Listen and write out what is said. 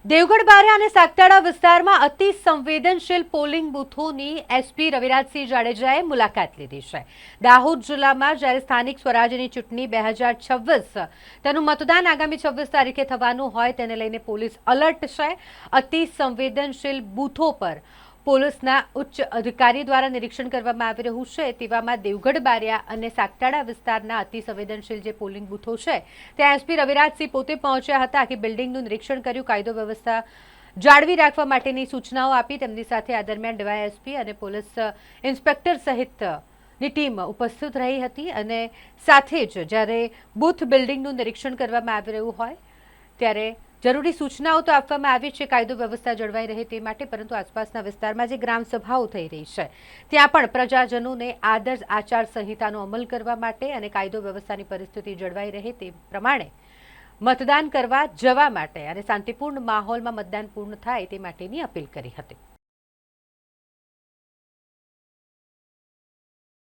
દેવગઢ બારિયા અને સાગતાડા વિસ્તારમાં અતિ સંવેદનશીલ પોલિંગ બૂથોની એસપી રવિરાજસિંહ જાડેજાએ મુલાકાત લીધી છે। દાહોદ જિલ્લામાં જ્યારે સ્થાનિક સ્વરાજ્યની ચૂંટણી 2026 તેનું મતદાન આગામી 26 તારીખે થવાનું હોય તેને લઈને પોલીસ અલર્ટ છે। અતિ સંવેદનશીલ બૂથો પર પોલીસના ઉચ્ચ અધિકારી દ્વારા નિરીક્ષણ કરવામાં આવી રહ્યું છે। તેવામાં દેવગઢ બારિયા અને સાગતાડા વિસ્તારના અતિ સંવેદનશીલ જે પોલિંગ બૂથો છે ત્યાં એસપી રવિરાજસિંહ પોતે પહોંચ્યા હતા। આખી બિલ્ડિંગનું નિરીક્ષણ કર્યું, કાયદો વ્યવસ્થા જાળવી રાખવા માટેની સૂચનાઓ આપી। તેમની સાથે આ દરમિયાન ડીવાયએસપી અને પોલીસ ઇન્સ્પેક્ટર સહિતની ટીમ ઉપસ્થિત રહી હતી અને સાથે જ જ્યારે બૂથ બિલ્ડિંગનું નિરીક્ષણ કરવામાં આવી રહ્યું હોય ત્યારે જરૂરી સૂચનાઓ તો આપવામાં આવી છે કાયદો વ્યવસ્થા જળવાઈ રહે તે માટે, પરંતુ આસપાસના વિસ્તારમાં જે ગ્રામ સભાઓ થઈ રહી છે ત્યાં પણ પ્રજાજનોને આદર્શ આચાર સંહિતાનો અમલ કરવા માટે અને કાયદો વ્યવસ્થાની પરિસ્થિતિ જળવાઈ રહે તે પ્રમાણે મતદાન કરવા જવા માટે અને શાંતિપૂર્ણ માહોલમાં મતદાન પૂર્ણ થાય તે માટેની અપીલ કરી હતી।